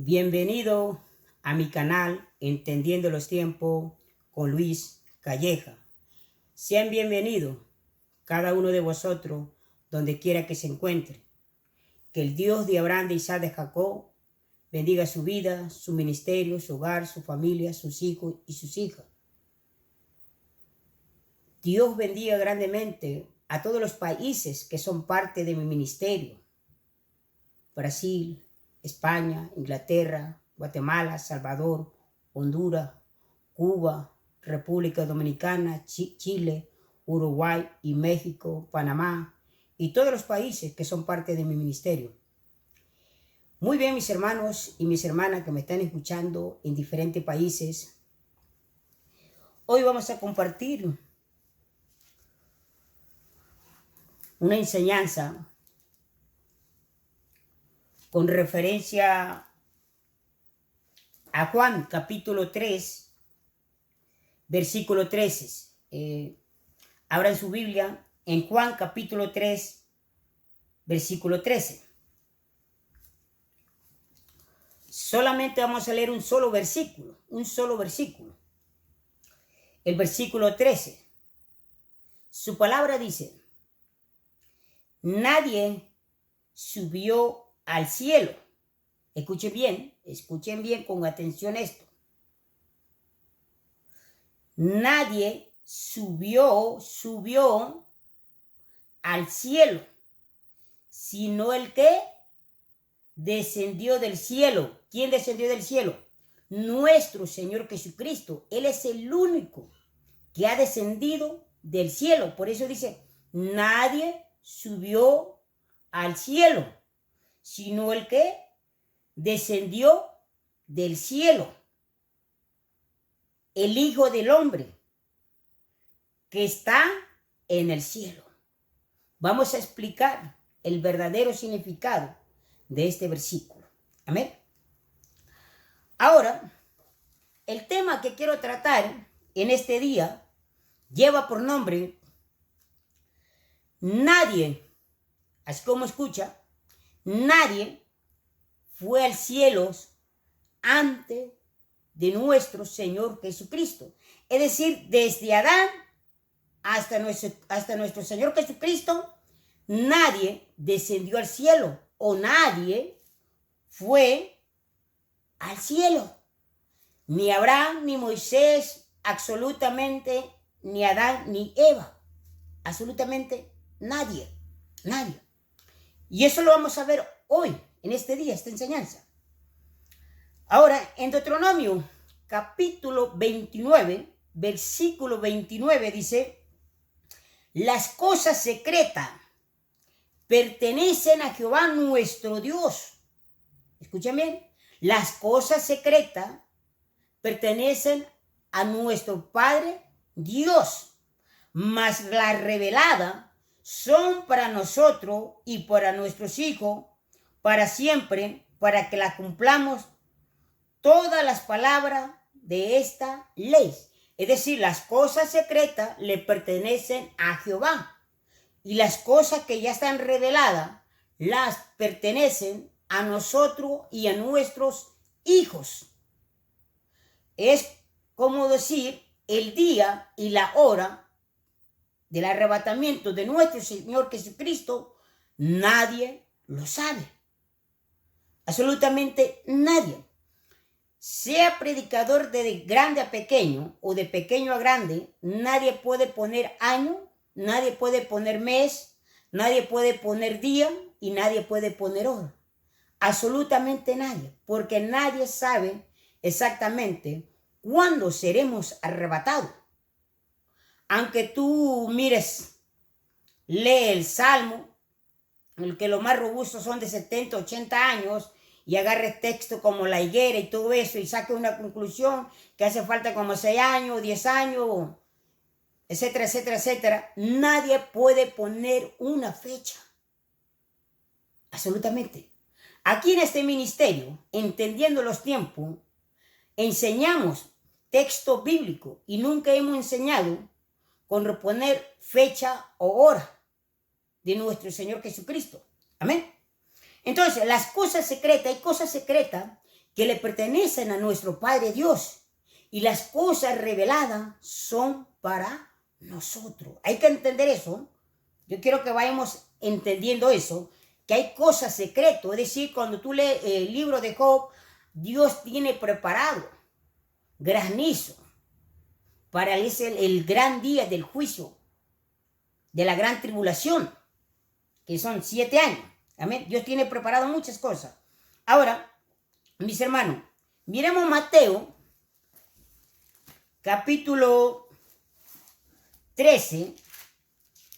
Bienvenido a mi canal Entendiendo los Tiempos con Luis Calleja. Sean bienvenidos cada uno de vosotros donde quiera que se encuentre. Que el Dios de Abraham, de Isaac, de Jacob bendiga su vida, su ministerio, su hogar, su familia, sus hijos y sus hijas. Dios bendiga grandemente a todos los países que son parte de mi ministerio. Brasil, España, Inglaterra, Guatemala, Salvador, Honduras, Cuba, República Dominicana, Chile, Uruguay y México, Panamá y todos los países que son parte de mi ministerio. Muy bien, mis hermanos y mis hermanas que me están escuchando en diferentes países. Hoy vamos a compartir una enseñanza con referencia a Juan capítulo 3, versículo 13. Abran su Biblia en Juan capítulo 3, versículo 13. Solamente vamos a leer un solo versículo. El versículo 13. Su palabra dice: nadie subió al cielo. Escuchen bien con atención esto. Nadie subió al cielo, sino el que descendió del cielo. ¿Quién descendió del cielo? Nuestro Señor Jesucristo. Él es el único que ha descendido del cielo. Por eso dice, nadie subió al cielo, sino el que descendió del cielo, el Hijo del Hombre, que está en el cielo. Vamos a explicar el verdadero significado de este versículo. Amén. Ahora, el tema que quiero tratar en este día lleva por nombre nadie, así como escucha, nadie fue al cielo antes de nuestro Señor Jesucristo. Es decir, desde Adán hasta nuestro Señor Jesucristo, nadie descendió al cielo o nadie fue al cielo. Ni Abraham, ni Moisés, absolutamente, ni Adán, ni Eva. Absolutamente nadie. Y eso lo vamos a ver hoy, en este día, esta enseñanza. Ahora, en Deuteronomio, capítulo 29, versículo 29, dice: las cosas secretas pertenecen a Jehová nuestro Dios. Escuchen bien. Las cosas secretas pertenecen a nuestro Padre Dios, mas las reveladas son para nosotros y para nuestros hijos, para siempre, para que las cumplamos todas las palabras de esta ley. Es decir, las cosas secretas le pertenecen a Jehová y las cosas que ya están reveladas las pertenecen a nosotros y a nuestros hijos. Es como decir, el día y la hora del arrebatamiento de nuestro Señor Jesucristo, nadie lo sabe. Absolutamente nadie. Sea predicador de grande a pequeño o de pequeño a grande, nadie puede poner año, nadie puede poner mes, nadie puede poner día y nadie puede poner hora. Absolutamente nadie, porque nadie sabe exactamente cuándo seremos arrebatados. Aunque tú mires, lee el Salmo, el que los más robustos son de 70, 80 años, y agarres texto como la higuera y todo eso, y saque una conclusión que hace falta como 6 años, 10 años, etcétera, etcétera, etcétera. Nadie puede poner una fecha. Absolutamente. Aquí en este ministerio, entendiendo los tiempos, enseñamos texto bíblico y nunca hemos enseñado con reponer fecha o hora de nuestro Señor Jesucristo. Amén. Entonces, las cosas secretas, hay cosas secretas que le pertenecen a nuestro Padre Dios. Y las cosas reveladas son para nosotros. Hay que entender eso. Yo quiero que vayamos entendiendo eso, que hay cosas secretas. Es decir, cuando tú lees el libro de Job, Dios tiene preparado granizo para el gran día del juicio, de la gran tribulación, que son 7 años. Amén. Dios tiene preparado muchas cosas. Ahora, mis hermanos, miremos Mateo, capítulo 13.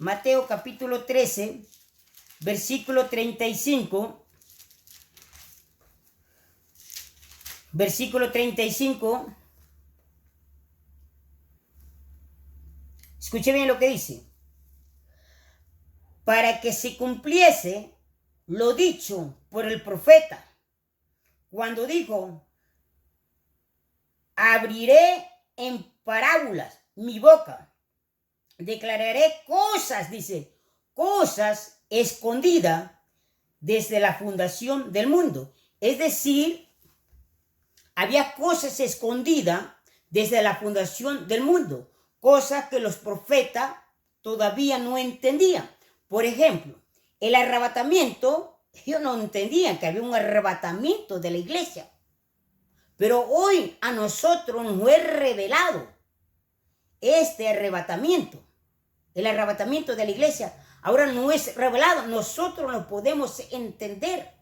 Mateo, capítulo 13, versículo 35. Versículo 35. Escuche bien lo que dice. Para que se cumpliese lo dicho por el profeta, cuando dijo, abriré en parábolas mi boca, declararé cosas, dice, cosas escondidas desde la fundación del mundo. Es decir, había cosas escondidas desde la fundación del mundo, cosas que los profetas todavía no entendían. Por ejemplo, el arrebatamiento, ellos no entendían que había un arrebatamiento de la iglesia. Pero hoy a nosotros nos es revelado este arrebatamiento. El arrebatamiento de la iglesia ahora no es revelado, nosotros lo podemos entender.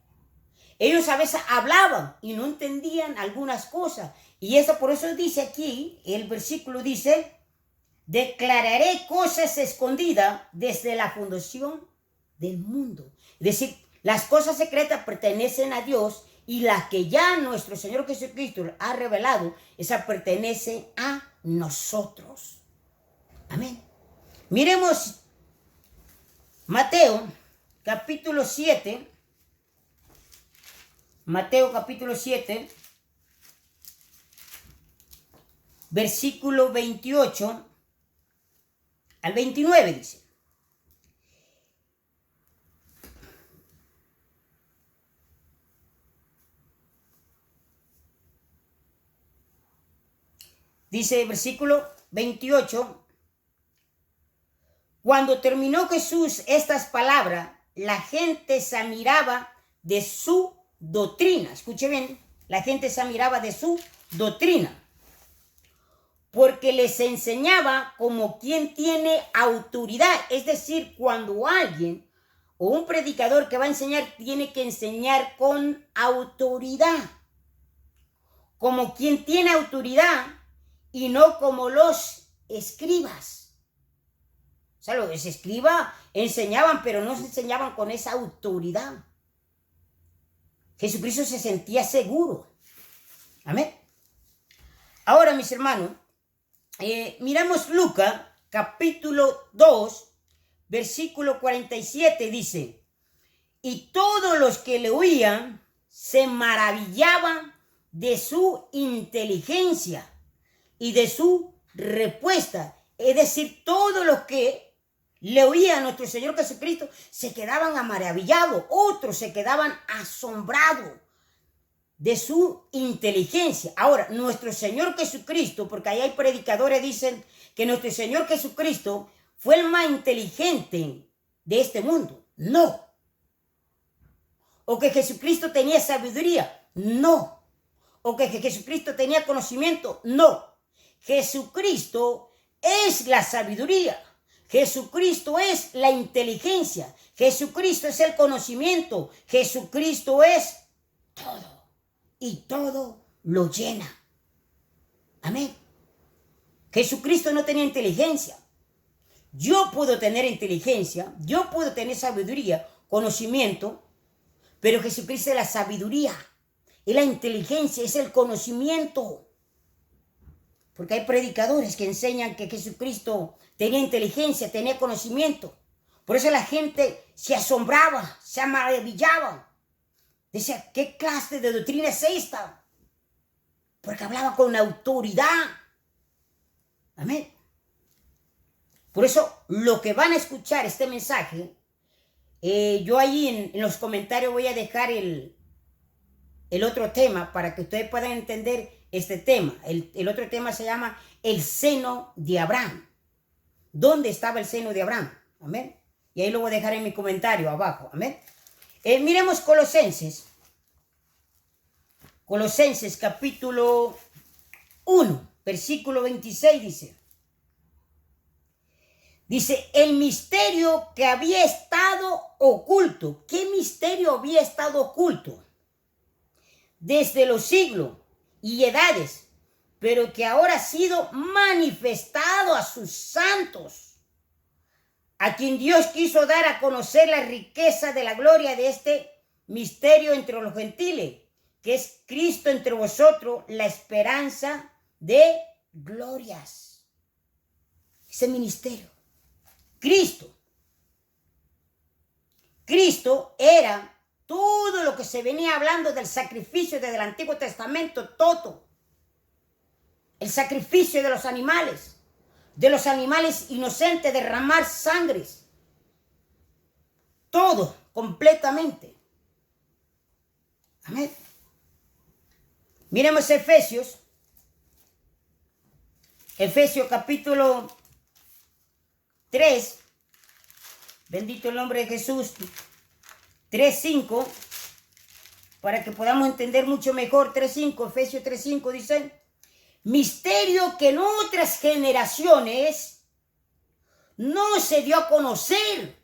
Ellos a veces hablaban y no entendían algunas cosas. Y eso por eso dice aquí, el versículo dice, declararé cosas escondidas desde la fundación del mundo. Es decir, las cosas secretas pertenecen a Dios y las que ya nuestro Señor Jesucristo ha revelado, esa pertenece a nosotros. Amén. Miremos Mateo, capítulo 7. Mateo, capítulo 7, versículo 28 al 29 dice. Dice el versículo 28. Cuando terminó Jesús estas palabras, la gente se admiraba de su doctrina. Escuche bien, la gente se admiraba de su doctrina, porque les enseñaba como quien tiene autoridad. Es decir, cuando alguien o un predicador que va a enseñar, tiene que enseñar con autoridad, como quien tiene autoridad y no como los escribas. O sea, los escribas enseñaban, pero no se enseñaban con esa autoridad. Jesucristo se sentía seguro. Amén. Ahora, mis hermanos, miramos Lucas, capítulo 2, versículo 47, dice, y todos los que le oían se maravillaban de su inteligencia y de su respuesta. Es decir, todos los que le oían a nuestro Señor Jesucristo se quedaban maravillados, otros se quedaban asombrados de su inteligencia. Ahora, nuestro Señor Jesucristo, porque ahí hay predicadores que dicen que nuestro Señor Jesucristo fue el más inteligente de este mundo. No. O que Jesucristo tenía sabiduría. No. O que Jesucristo tenía conocimiento. No. Jesucristo es la sabiduría. Jesucristo es la inteligencia. Jesucristo es el conocimiento. Jesucristo es todo. Y todo lo llena. Amén. Jesucristo no tenía inteligencia. Yo puedo tener inteligencia, yo puedo tener sabiduría, conocimiento, pero Jesucristo es la sabiduría, es la inteligencia, es el conocimiento. Porque hay predicadores que enseñan que Jesucristo tenía inteligencia, tenía conocimiento. Por eso la gente se asombraba, se maravillaba. Decía, ¿qué clase de doctrina es esta? Porque hablaba con autoridad. Amén. Por eso, lo que van a escuchar este mensaje, yo ahí en los comentarios voy a dejar el otro tema para que ustedes puedan entender este tema. El otro tema se llama el seno de Abraham. ¿Dónde estaba el seno de Abraham? Amén. Y ahí lo voy a dejar en mi comentario abajo. Amén. Miremos Colosenses. Colosenses capítulo 1, versículo 26 dice. Dice, el misterio que había estado oculto. ¿Qué misterio había estado oculto? Desde los siglos y edades, pero que ahora ha sido manifestado a sus santos, a quien Dios quiso dar a conocer la riqueza de la gloria de este misterio entre los gentiles, que es Cristo entre vosotros, la esperanza de glorias. Ese ministerio. Cristo era todo lo que se venía hablando del sacrificio desde el Antiguo Testamento, todo. El sacrificio de los animales inocentes, derramar sangres. Todo, completamente. Amén. Miremos Efesios capítulo 3, bendito el nombre de Jesús, 3:5, para que podamos entender mucho mejor. 3:5, Efesios 3:5 dice, misterio que en otras generaciones no se dio a conocer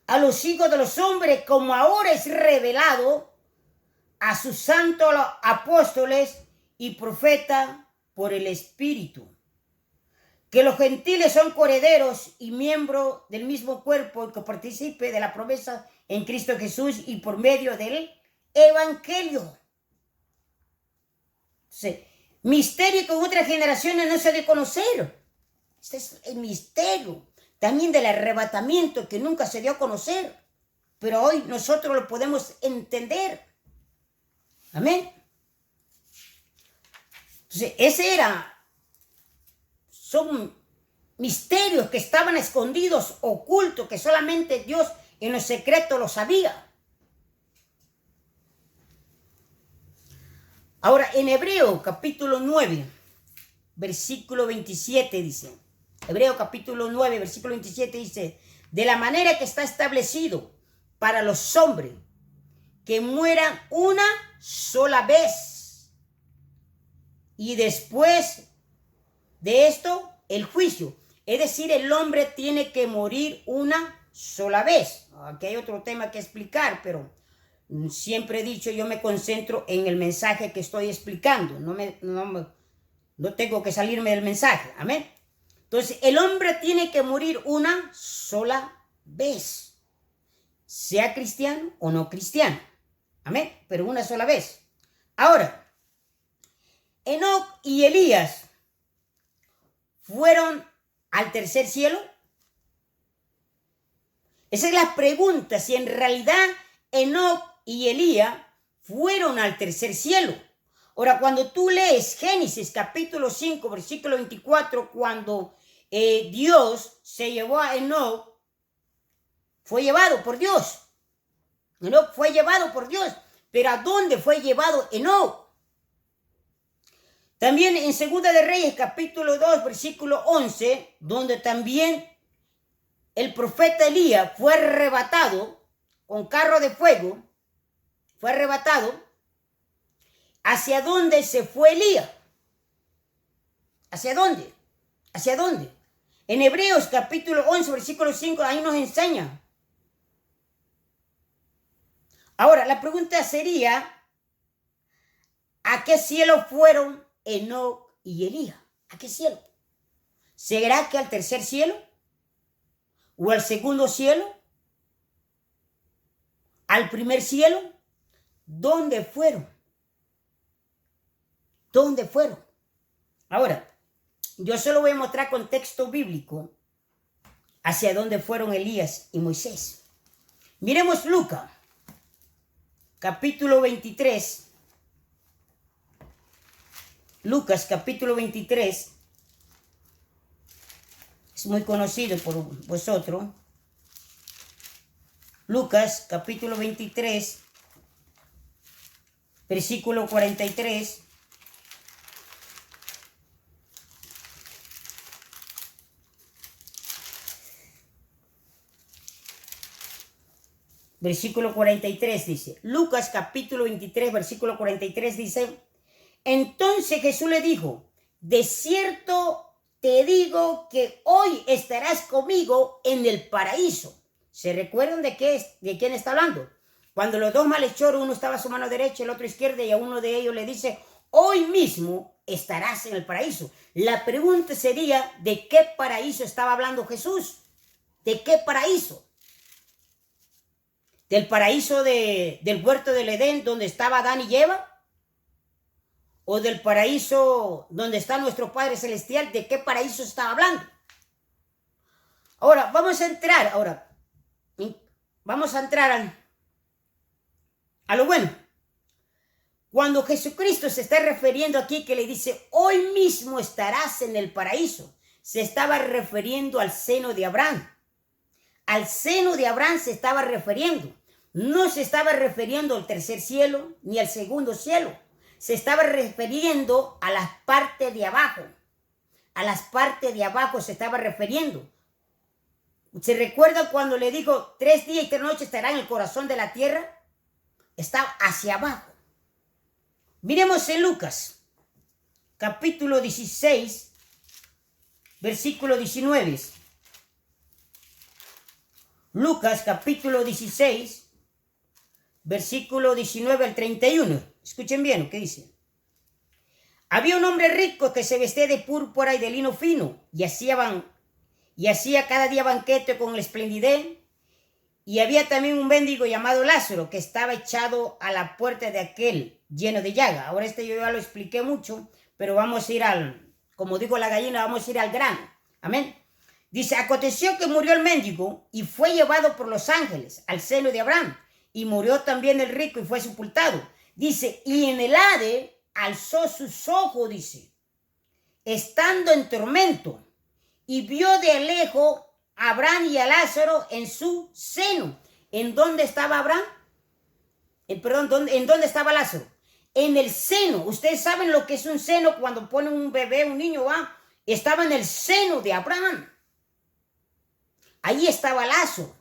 a los hijos de los hombres, como ahora es revelado a sus santos apóstoles y profetas por el Espíritu. Que los gentiles son coherederos y miembros del mismo cuerpo, y que participe de la promesa en Cristo Jesús y por medio del Evangelio. Sí. Misterio que en otras generaciones no se ha de conocer. Este es el misterio también del arrebatamiento que nunca se dio a conocer, pero hoy nosotros lo podemos entender. Amén. Entonces, son misterios que estaban escondidos, ocultos, que solamente Dios en lo secreto lo sabía. Ahora, en Hebreo capítulo 9, versículo 27 dice, Hebreo capítulo 9, versículo 27 dice, de la manera que está establecido para los hombres que mueran una sola vez y después de esto el juicio. Es decir, el hombre tiene que morir una sola vez. Aquí hay otro tema que explicar, pero siempre he dicho, yo me concentro en el mensaje que estoy explicando. No tengo que salirme del mensaje. Amén. Entonces, el hombre tiene que morir una sola vez, sea cristiano o no cristiano. Amén. Pero una sola vez. Ahora, Enoc y Elías fueron al tercer cielo. Esa es la pregunta, si en realidad Enoc y Elías fueron al tercer cielo. Ahora, cuando tú lees Génesis capítulo 5, versículo 24, cuando Dios se llevó a Enoc, fue llevado por Dios. Enoc fue llevado por Dios. Pero ¿a dónde fue llevado Enoc? También en Segunda de Reyes capítulo 2, versículo 11, donde también el profeta Elías fue arrebatado con carro de fuego, fue arrebatado. ¿Hacia dónde se fue Elías? ¿Hacia dónde? ¿Hacia dónde? En Hebreos capítulo 11, versículo 5, ahí nos enseña. Ahora, la pregunta sería, ¿a qué cielo fueron Enoc y Elías? ¿A qué cielo? ¿Será que al tercer cielo? ¿O al segundo cielo? ¿Al primer cielo? ¿Dónde fueron? ¿Dónde fueron? Ahora, yo solo voy a mostrar contexto bíblico hacia dónde fueron Elías y Moisés. Miremos Lucas, capítulo 23. Lucas, capítulo 23. Es muy conocido por vosotros. Lucas, capítulo 23. versículo 43. Versículo 43 dice, Lucas capítulo 23, versículo 43 dice, entonces Jesús le dijo, de cierto te digo que hoy estarás conmigo en el paraíso. ¿Se recuerdan de quién está hablando? Cuando los dos malhechores, uno estaba a su mano derecha, el otro izquierda, y a uno de ellos le dice, hoy mismo estarás en el paraíso. La pregunta sería, ¿de qué paraíso estaba hablando Jesús? ¿De qué paraíso? ¿Del paraíso del huerto del Edén donde estaba Adán y Eva? ¿O del paraíso donde está nuestro Padre Celestial? ¿De qué paraíso estaba hablando? Ahora, vamos a entrar a lo bueno. Cuando Jesucristo se está refiriendo aquí que le dice, hoy mismo estarás en el paraíso, se estaba refiriendo al seno de Abraham. Al seno de Abraham se estaba refiriendo. No se estaba refiriendo al tercer cielo ni al segundo cielo. Se estaba refiriendo a las partes de abajo. A las partes de abajo se estaba refiriendo. ¿Se recuerda cuando le dijo 3 días y 3 noches estará en el corazón de la tierra? Estaba hacia abajo. Miremos en Lucas, capítulo 16, versículo 19. Lucas, capítulo 16, versículo 19 al 31. Escuchen bien lo que dice. Había un hombre rico que se vestía de púrpura y de lino fino y hacía cada día banquete con esplendidez. Y había también un mendigo llamado Lázaro que estaba echado a la puerta de aquel lleno de llaga. Ahora yo ya lo expliqué mucho, pero vamos a ir como dijo la gallina, vamos a ir al grano. Amén. Dice, aconteció que murió el mendigo y fue llevado por los ángeles al seno de Abraham. Y murió también el rico y fue sepultado. Dice, y en el Hades alzó sus ojos, dice, estando en tormento, y vio de lejos a Abraham y a Lázaro en su seno. ¿En dónde estaba Abraham? ¿En dónde estaba Lázaro? En el seno. Ustedes saben lo que es un seno cuando ponen un bebé, un niño, ¿va? Estaba en el seno de Abraham. Ahí estaba Lázaro.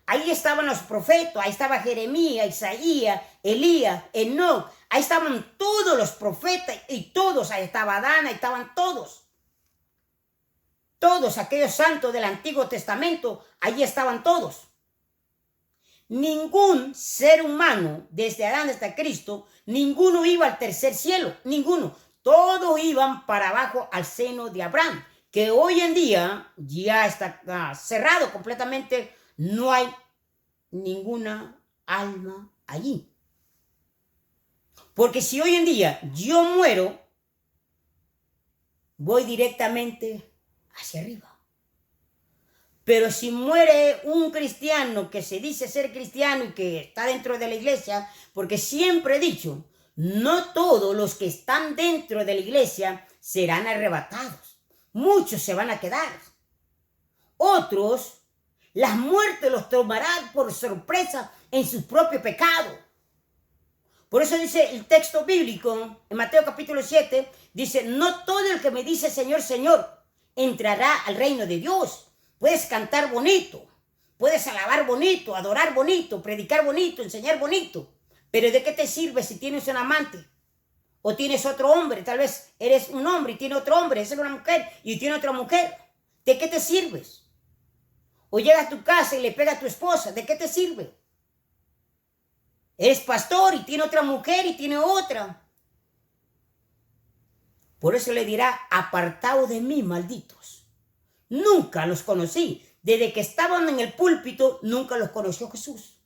Ahí estaban los profetas, ahí estaba Jeremías, Isaías, Elías, Enoc. Ahí estaban todos los profetas y todos, ahí estaba Adán, ahí estaban todos. Todos aquellos santos del Antiguo Testamento, allí estaban todos. Ningún ser humano, desde Adán hasta Cristo, ninguno iba al tercer cielo, ninguno. Todos iban para abajo al seno de Abraham, que hoy en día ya está cerrado completamente. No hay ninguna alma allí. Porque si hoy en día yo muero, voy directamente hacia arriba. Pero si muere un cristiano que se dice ser cristiano y que está dentro de la iglesia, porque siempre he dicho, no todos los que están dentro de la iglesia serán arrebatados. Muchos se van a quedar. Otros, las muertes los tomarán por sorpresa en su propio pecado. Por eso dice el texto bíblico en Mateo capítulo 7, dice, no todo el que me dice Señor, Señor, entrará al reino de Dios. Puedes cantar bonito, puedes alabar bonito, adorar bonito, predicar bonito, enseñar bonito. Pero ¿de qué te sirve si tienes un amante? O tienes otro hombre, tal vez eres un hombre y tiene otro hombre, es una mujer y tiene otra mujer. ¿De qué te sirves? O llegas a tu casa y le pega a tu esposa, ¿de qué te sirve? Eres pastor y tiene otra mujer y tiene otra. Por eso le dirá, apartaos de mí, malditos. Nunca los conocí. Desde que estaban en el púlpito, nunca los conoció Jesús.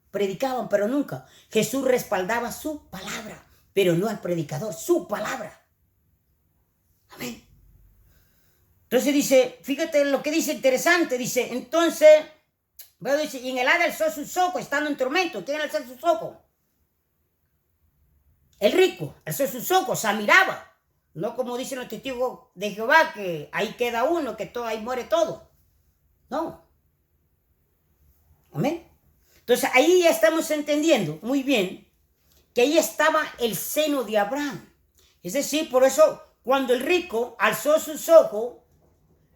Predicaban, pero nunca. Jesús respaldaba su palabra, pero no al predicador, su palabra. Amén. Entonces dice, fíjate lo que dice interesante, dice, entonces, dice, y en el Hades alzó sus ojos, estando en tormento. ¿Quién alzó sus ojos? El rico alzó sus ojos, o sea, miraba. No como dicen los testigos de Jehová, que ahí queda uno, que todo, ahí muere todo. No. Amén. Entonces ahí ya estamos entendiendo muy bien que ahí estaba el seno de Abraham. Es decir, por eso cuando el rico alzó sus ojos,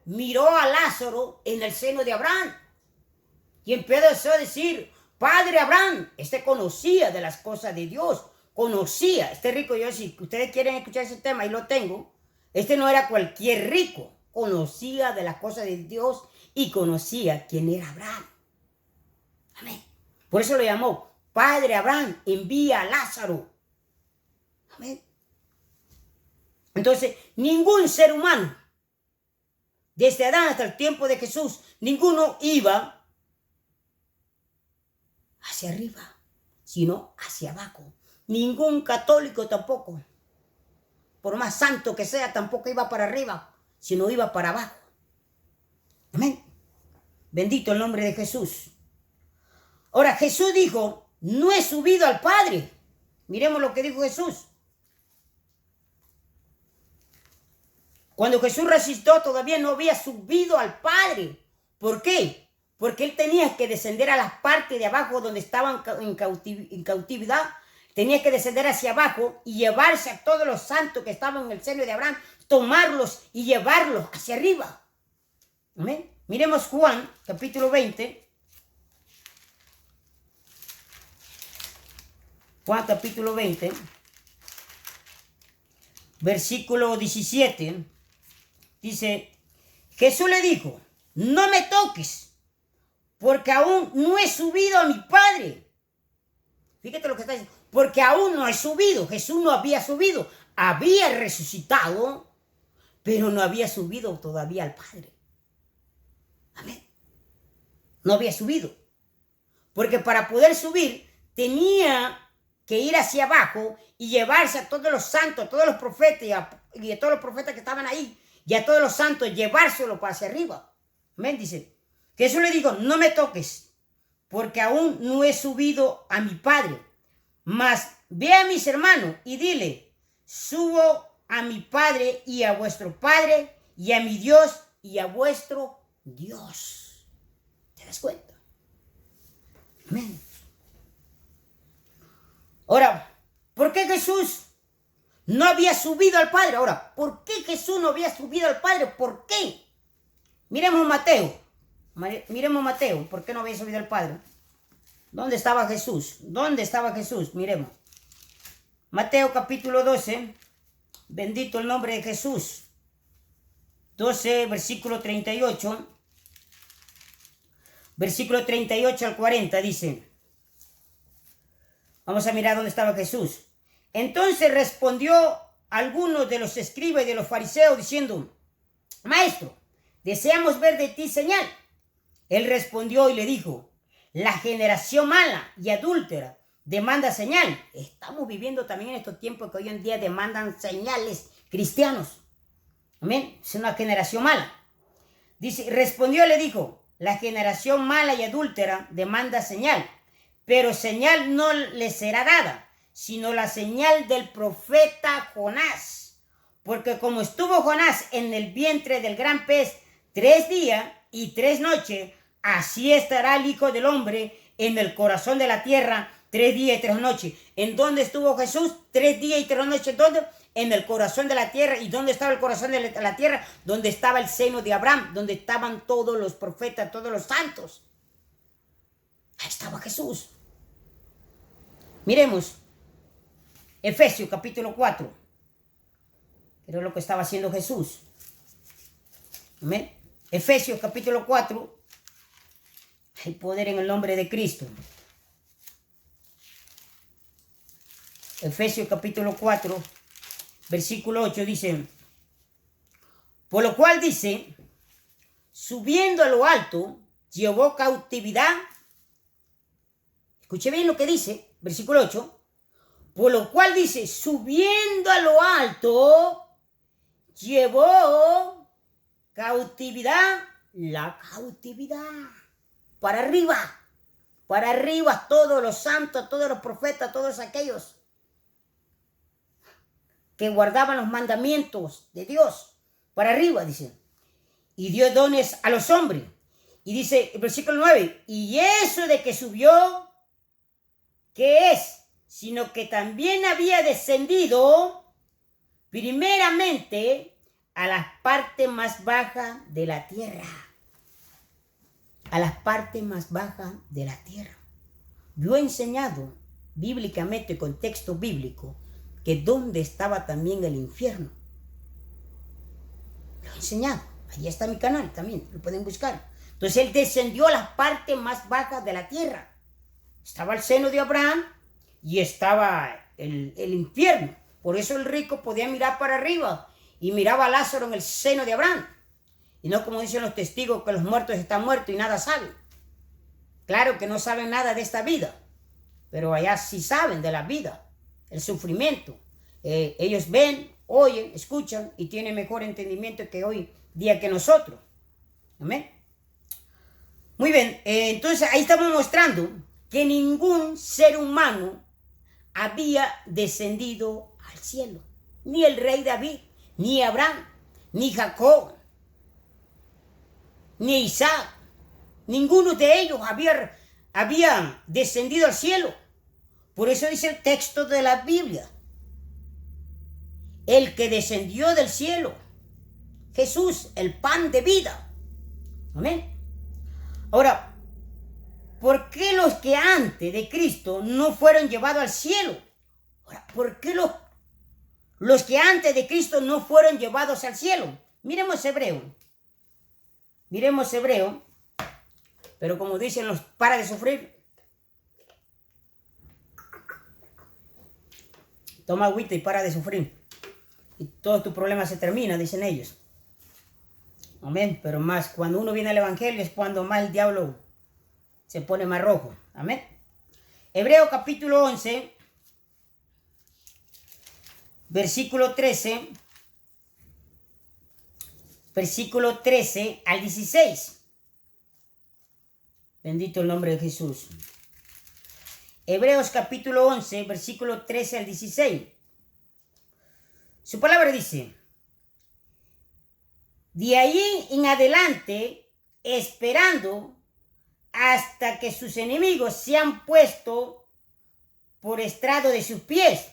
miró a Lázaro en el seno de Abraham y empezó a decir, Padre Abraham. Este conocía de las cosas de Dios, conocía. Este rico, yo si ustedes quieren escuchar ese tema, ahí lo tengo. Este no era cualquier rico, conocía de las cosas de Dios y conocía quién era Abraham. Amén. Por eso lo llamó Padre Abraham, envía a Lázaro. Amén. Entonces, ningún ser humano, desde Adán hasta el tiempo de Jesús, ninguno iba hacia arriba, sino hacia abajo. Ningún católico tampoco, por más santo que sea, tampoco iba para arriba, sino iba para abajo. Amén. Bendito el nombre de Jesús. Ahora, Jesús dijo, no he subido al Padre. Miremos lo que dijo Jesús. Cuando Jesús resucitó, todavía no había subido al Padre. ¿Por qué? Porque él tenía que descender a las partes de abajo donde estaban en cautividad. Tenía que descender hacia abajo y llevarse a todos los santos que estaban en el seno de Abraham, tomarlos y llevarlos hacia arriba. ¿Amén? Miremos Juan, capítulo 20. Juan, capítulo 20, versículo 17. Dice, Jesús le dijo, no me toques, porque aún no he subido a mi Padre. Fíjate lo que está diciendo. Porque aún no he subido. Jesús no había subido. Había resucitado, pero no había subido todavía al Padre. Amén. No había subido. Porque para poder subir, tenía que ir hacia abajo y llevarse a todos los santos, a todos los profetas y a todos los profetas que estaban ahí, y a todos los santos, llevárselo para hacia arriba. Amén, dice. Jesús le dijo, no me toques, porque aún no he subido a mi Padre. Mas ve a mis hermanos y dile, subo a mi Padre y a vuestro Padre, y a mi Dios y a vuestro Dios. ¿Te das cuenta? Amén. Ahora, ¿por qué Jesús no había subido al Padre? Ahora, ¿por qué Jesús no había subido al Padre? ¿Por qué? Miremos Mateo. Miremos Mateo. ¿Por qué no había subido al Padre? ¿Dónde estaba Jesús? ¿Dónde estaba Jesús? Miremos. Mateo capítulo 12. Bendito el nombre de Jesús. 12, versículo 38. Versículo 38 al 40 dice. Vamos a mirar dónde estaba Jesús. Entonces respondió algunos de los escribas y de los fariseos diciendo, Maestro, deseamos ver de ti señal. Él respondió y le dijo, la generación mala y adúltera demanda señal. Estamos viviendo también en estos tiempos que hoy en día demandan señales cristianos. Amén. Es una generación mala. Dice, respondió y le dijo, la generación mala y adúltera demanda señal. Pero señal no le será dada, sino la señal del profeta Jonás. Porque como estuvo Jonás en el vientre del gran pez 3 días y 3 noches, así estará el Hijo del Hombre en el corazón de la tierra 3 días y 3 noches. ¿En dónde estuvo Jesús? 3 días y 3 noches. ¿Dónde? En el corazón de la tierra. ¿Y dónde estaba el corazón de la tierra? Donde estaba el seno de Abraham, donde estaban todos los profetas, todos los santos. Ahí estaba Jesús. Miremos Efesios capítulo 4. Era lo que estaba haciendo Jesús. Amén. Efesios capítulo 4. Hay poder en el nombre de Cristo. Efesios capítulo 4, versículo 8 dice, por lo cual dice, subiendo a lo alto, llevó cautividad. Escuche bien lo que dice, versículo 8. Por lo cual dice, subiendo a lo alto, llevó cautividad, la cautividad. Para arriba todos los santos, todos los profetas, todos aquellos que guardaban los mandamientos de Dios. Para arriba, dice. Y dio dones a los hombres. Y dice el versículo 9, y eso de que subió, ¿qué es? sino que también había descendido primeramente a las partes más bajas de la tierra. A las partes más bajas de la tierra. Yo he enseñado bíblicamente, con texto bíblico, que dónde estaba también el infierno. Lo he enseñado. Ahí está mi canal también, lo pueden buscar. Entonces él descendió a las partes más bajas de la tierra. Estaba el seno de Abraham y estaba el infierno. Por eso el rico podía mirar para arriba y miraba a Lázaro en el seno de Abraham. Y no como dicen los testigos que los muertos están muertos y nada saben. Claro que no saben nada de esta vida, pero allá sí saben de la vida, el sufrimiento. Ellos ven, oyen, escuchan y tienen mejor entendimiento que hoy día que nosotros. Amén. Muy bien, entonces ahí estamos mostrando que ningún ser humano había descendido al cielo. Ni el rey David, ni Abraham, ni Jacob, ni Isaac. Ninguno de ellos habían descendido al cielo. Por eso dice el texto de la Biblia. El que descendió del cielo. Jesús, el pan de vida. Amén. Ahora, ¿por qué los que antes de Cristo no fueron llevados al cielo? Ahora, ¿por qué los que antes de Cristo no fueron llevados al cielo? Miremos Hebreo. Miremos Hebreo. Pero como dicen los, para de sufrir. Toma agüita y para de sufrir. Y todos tus problemas se terminan, dicen ellos. Amén. Pero más cuando uno viene al evangelio es cuando más el diablo se pone más rojo. Amén. Hebreo capítulo 11, versículo 13. Versículo 13 al 16. Bendito el nombre de Jesús. Hebreos capítulo 11, versículo 13 al 16. Su palabra dice: de ahí en adelante, esperando hasta que sus enemigos sean puestos por estrado de sus pies.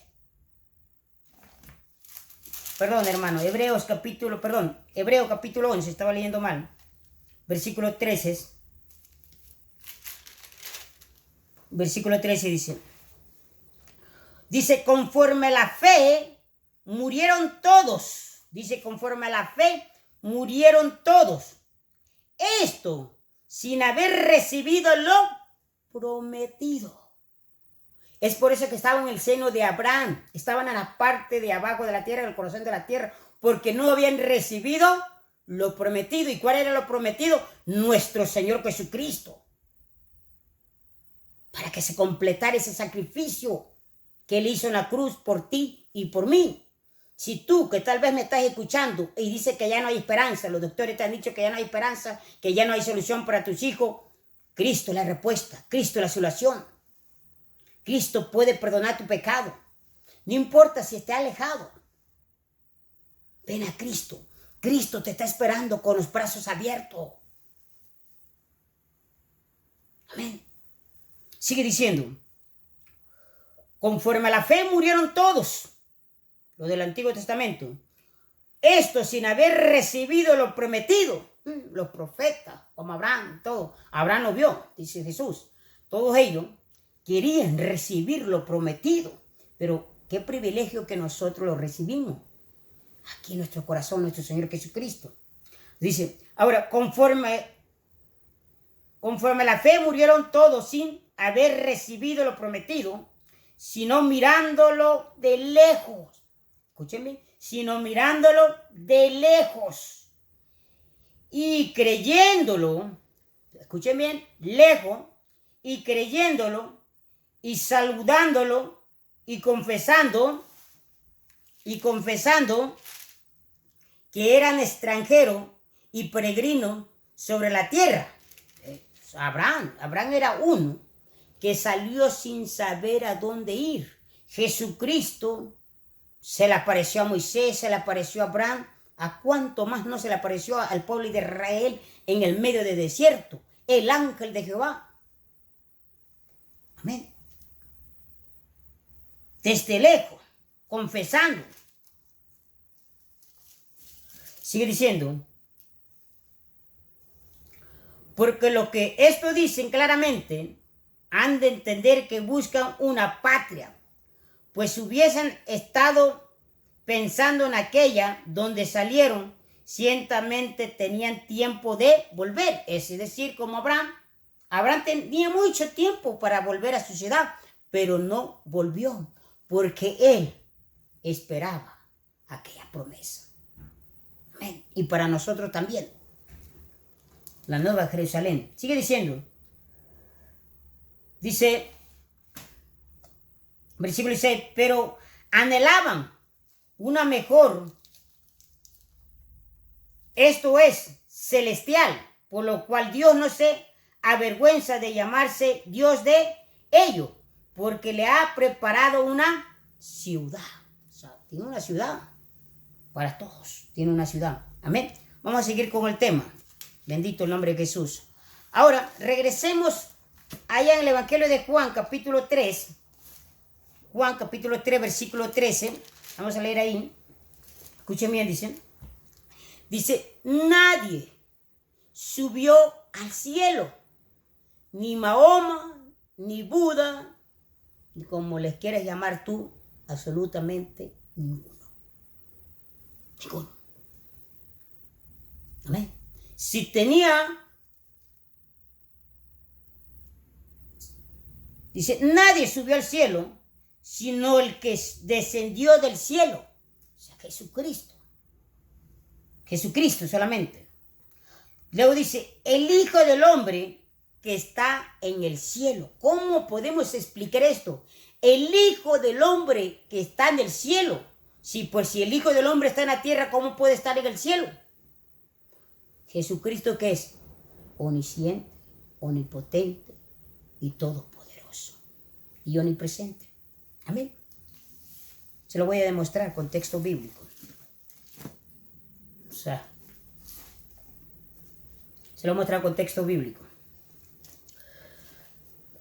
Perdón, hermano, Hebreo capítulo 11, estaba leyendo mal. Versículo 13. Versículo 13 dice, conforme a la fe murieron todos. Dice, conforme a la fe murieron todos. Esto sin haber recibido lo prometido. Es por eso que estaban en el seno de Abraham. Estaban en la parte de abajo de la tierra, en el corazón de la tierra, porque no habían recibido lo prometido. ¿Y cuál era lo prometido? Nuestro Señor Jesucristo. Para que se completara ese sacrificio que Él hizo en la cruz por ti y por mí. Si tú, que tal vez me estás escuchando y dices que ya no hay esperanza, los doctores te han dicho que ya no hay esperanza, que ya no hay solución para tus hijos, Cristo es la respuesta, Cristo es la solución. Cristo puede perdonar tu pecado. No importa si esté alejado. Ven a Cristo. Cristo te está esperando con los brazos abiertos. Amén. Sigue diciendo, conforme a la fe murieron todos, los del Antiguo Testamento. Esto sin haber recibido lo prometido. Los profetas, como Abraham, todo. Abraham lo vio, dice Jesús. Todos ellos querían recibir lo prometido. Pero qué privilegio que nosotros lo recibimos. Aquí en nuestro corazón, nuestro Señor Jesucristo. Dice, ahora, conforme a la fe murieron todos sin haber recibido lo prometido, sino mirándolo de lejos. Escúchenme, sino mirándolo de lejos y creyéndolo, escuchen bien, lejos y creyéndolo y saludándolo y confesando que eran extranjeros y peregrinos sobre la tierra. Abraham era uno que salió sin saber a dónde ir. Jesucristo se le apareció a Moisés, se le apareció a Abraham. ¿A cuánto más no se le apareció al pueblo de Israel en el medio del desierto? El ángel de Jehová. Amén. desde lejos, confesando. Sigue diciendo, porque lo que esto dicen claramente, han de entender que buscan una patria, pues si hubiesen estado pensando en aquella donde salieron, ciertamente tenían tiempo de volver. Es decir, como Abraham tenía mucho tiempo para volver a su ciudad, pero no volvió, porque él esperaba aquella promesa. Amén. Y para nosotros también. La nueva Jerusalén. Sigue diciendo. Dice, versículo 6, pero anhelaban una mejor, esto es, celestial, por lo cual Dios no se avergüenza de llamarse Dios de ellos, porque le ha preparado una ciudad. O sea, tiene una ciudad para todos, tiene una ciudad. Amén. Vamos a seguir con el tema. Bendito el nombre de Jesús. Ahora, regresemos allá en el Evangelio de Juan, capítulo 3. Juan, capítulo 3, versículo 13. Vamos a leer ahí. Escuchen bien, dice. Dice, nadie subió al cielo, ni Mahoma, ni Buda, ni como les quieras llamar tú, absolutamente ninguno. Ninguno. Amén. Si tenía, dice, nadie subió al cielo, sino el que descendió del cielo, o sea, Jesucristo. Jesucristo solamente. Luego dice, el Hijo del Hombre que está en el cielo. ¿Cómo podemos explicar esto? El Hijo del Hombre que está en el cielo. Sí, pues si el Hijo del Hombre está en la tierra, ¿cómo puede estar en el cielo? Jesucristo, ¿qué es? Omnisciente, omnipotente y todopoderoso. Y omnipresente. Amén. Se lo voy a demostrar con texto bíblico. O sea, se lo voy a mostrar con texto bíblico.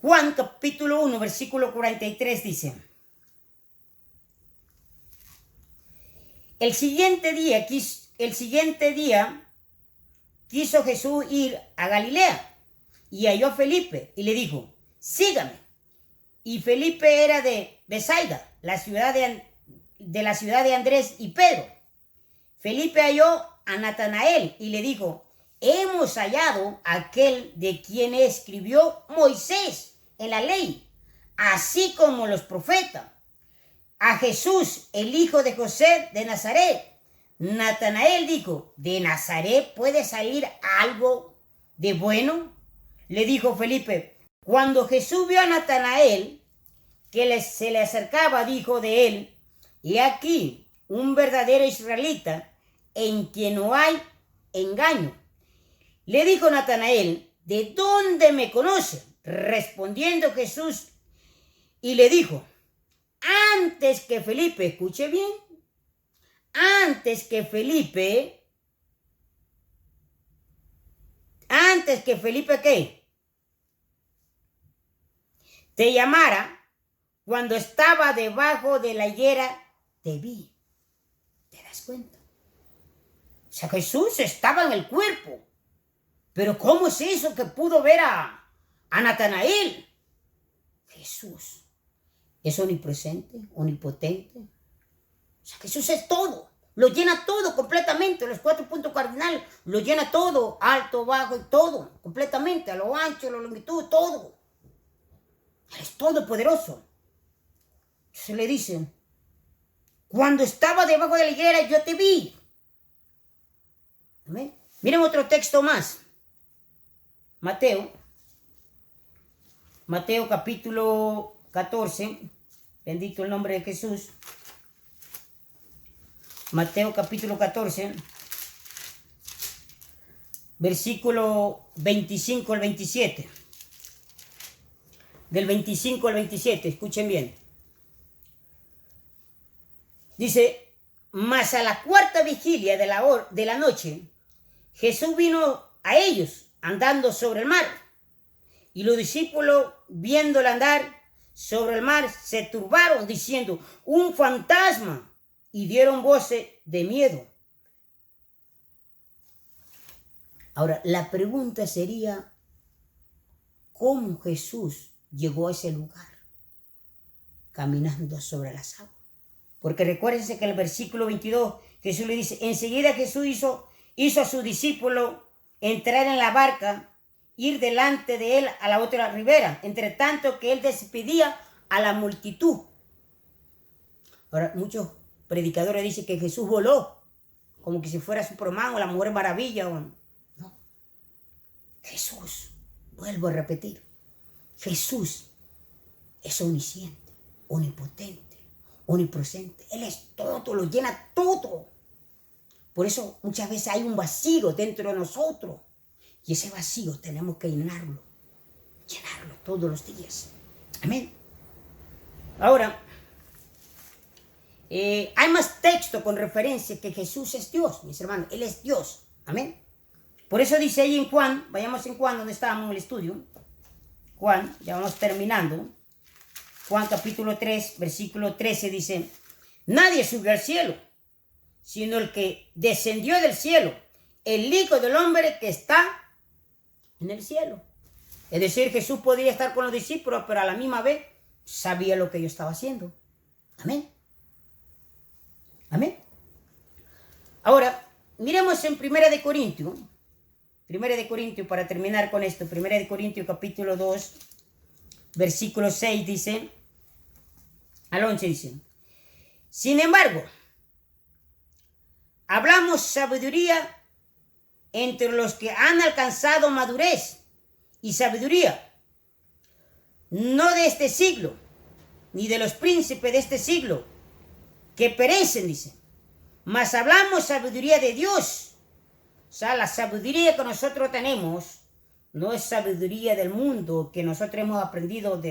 Juan capítulo 1, versículo 43 dice, el siguiente día quiso Jesús ir a Galilea y halló a Felipe y le dijo, sígame. Y Felipe era de Bethsaida, la ciudad de Andrés y Pedro. Felipe halló a Natanael y le dijo, hemos hallado a aquel de quien escribió Moisés en la ley, así como los profetas, a Jesús, el hijo de José de Nazaret. Natanael dijo, ¿de Nazaret puede salir algo de bueno? Le dijo Felipe. Cuando Jesús vio a Natanael, que se le acercaba, dijo de él, he aquí un verdadero israelita en quien no hay engaño. Le dijo Natanael, ¿de dónde me conoce? Respondiendo Jesús y le dijo, antes que Felipe, escuche bien, antes que Felipe, ¿qué? Te llamara, cuando estaba debajo de la higuera, te vi. ¿Te das cuenta? O sea, Jesús estaba en el cuerpo. Pero ¿cómo es eso que pudo ver a Natanael? Jesús es omnipresente, omnipotente. O sea, Jesús es todo. Lo llena todo completamente. Los 4 puntos cardinales lo llena todo. Alto, bajo y todo. Completamente. A lo ancho, a la longitud, todo. Él es todopoderoso. Se le dice, cuando estaba debajo de la higuera yo te vi. ¿Amén? Miren otro texto más. Mateo capítulo 14. Bendito el nombre de Jesús. Mateo capítulo 14. Versículo 25 al 27. Del 25 al 27, escuchen bien. Dice, mas a la cuarta vigilia de la noche, Jesús vino a ellos andando sobre el mar. Y los discípulos, viéndole andar sobre el mar se turbaron diciendo, un fantasma, y dieron voces de miedo. Ahora, la pregunta sería, ¿cómo Jesús llegó a ese lugar? Caminando sobre las aguas. Porque recuérdense que en el versículo 22 Jesús le dice, enseguida Jesús hizo a su discípulo entrar en la barca, ir delante de él a la otra ribera, entre tanto que él despedía a la multitud. Ahora, muchos predicadores dicen que Jesús voló, como que si fuera Superman o la Mujer Maravilla. No. Jesús, vuelvo a repetir, Jesús es omnisciente, omnipotente, omnipresente. Él es todo, lo llena todo. Por eso muchas veces hay un vacío dentro de nosotros. Y ese vacío tenemos que llenarlo todos los días. Amén. Ahora, hay más texto con referencia que Jesús es Dios, mis hermanos. Él es Dios. Amén. Por eso dice ahí en Juan, vayamos en Juan, donde estábamos en el estudio. Juan, ya vamos terminando. Juan capítulo 3, versículo 13 dice, nadie subió al cielo, sino el que descendió del cielo, el Hijo del Hombre que está en el cielo. Es decir, Jesús podía estar con los discípulos, pero a la misma vez sabía lo que ellos estaban haciendo. Amén. Amén. Ahora, miremos en 1 Corintios, para terminar con esto, 1 Corintios capítulo 2, versículo 6 dice, al 11 dice, sin embargo, hablamos sabiduría entre los que han alcanzado madurez y sabiduría, no de este siglo, ni de los príncipes de este siglo, que perecen, dice, mas hablamos sabiduría de Dios. O sea, la sabiduría que nosotros tenemos no es sabiduría del mundo que nosotros hemos aprendido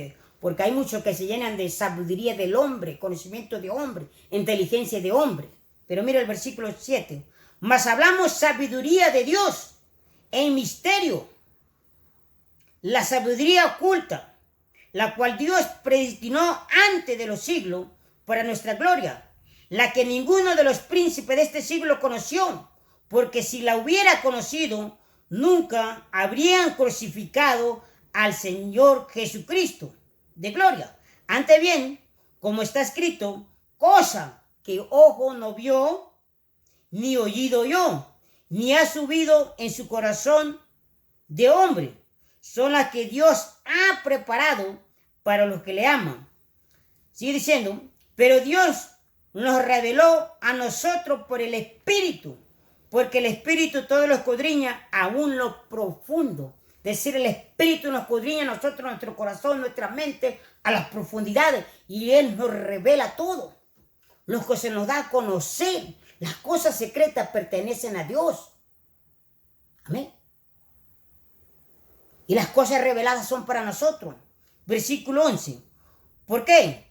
porque hay muchos que se llenan de sabiduría del hombre, conocimiento de hombre, inteligencia de hombre. Pero mira el versículo 7. Mas hablamos sabiduría de Dios en misterio, la sabiduría oculta, la cual Dios predestinó antes de los siglos para nuestra gloria, la que ninguno de los príncipes de este siglo conoció, porque si la hubiera conocido, nunca habrían crucificado al Señor Jesucristo de gloria. Antes bien, como está escrito, cosa que ojo no vio, ni oído oyó, ni ha subido en su corazón de hombre, son las que Dios ha preparado para los que le aman. Sigue diciendo, pero Dios nos reveló a nosotros por el Espíritu, porque el Espíritu todo lo escudriña aún lo profundo. Es decir, el Espíritu nos escudriña a nosotros, nuestro corazón, nuestra mente, a las profundidades, y Él nos revela todo. Lo que se nos da a conocer, las cosas secretas pertenecen a Dios. Amén. Y las cosas reveladas son para nosotros. Versículo 11. ¿Por qué?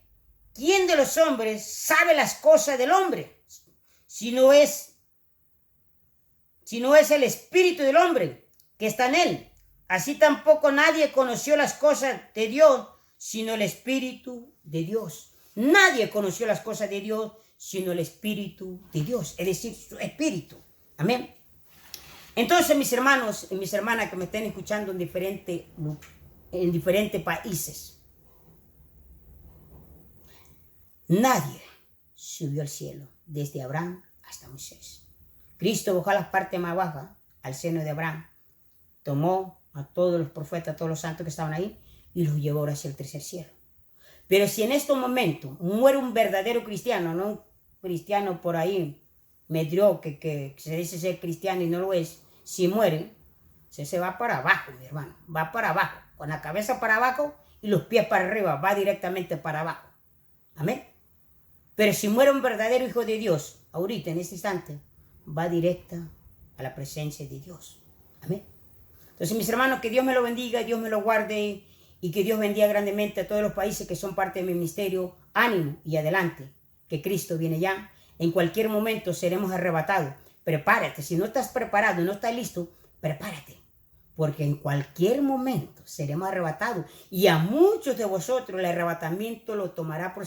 ¿Quién de los hombres sabe las cosas del hombre? Si no es el Espíritu del hombre que está en él. Así tampoco nadie conoció las cosas de Dios, sino el Espíritu de Dios. Nadie conoció las cosas de Dios, sino el Espíritu de Dios, es decir, su Espíritu. Amén. Entonces, mis hermanos y mis hermanas que me estén escuchando en diferentes países, nadie subió al cielo, desde Abraham hasta Moisés. Cristo bajó a las partes más bajas, al seno de Abraham, tomó a todos los profetas, a todos los santos que estaban ahí, y los llevó hacia el tercer cielo. Pero si en estos momentos muere un verdadero cristiano, no un cristiano por ahí mediocre que se dice ser cristiano y no lo es, si muere, se va para abajo, mi hermano, va para abajo, con la cabeza para abajo y los pies para arriba, va directamente para abajo. Amén. Pero si muere un verdadero hijo de Dios, ahorita, en este instante, va directa a la presencia de Dios. Amén. Entonces, mis hermanos, que Dios me lo bendiga, Dios me lo guarde y que Dios bendiga grandemente a todos los países que son parte de mi ministerio. Ánimo y adelante, que Cristo viene ya. En cualquier momento seremos arrebatados. Prepárate. Si no estás preparado y no estás listo, prepárate. porque en cualquier momento seremos arrebatados y a muchos de vosotros el arrebatamiento lo tomará por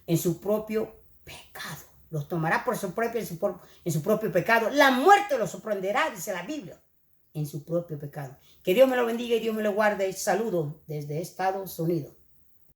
en su propio pecado. Los tomará por en su propio pecado. La muerte los sorprenderá, dice la Biblia, en su propio pecado. Que Dios me lo bendiga y Dios me lo guarde. Saludos desde Estados Unidos.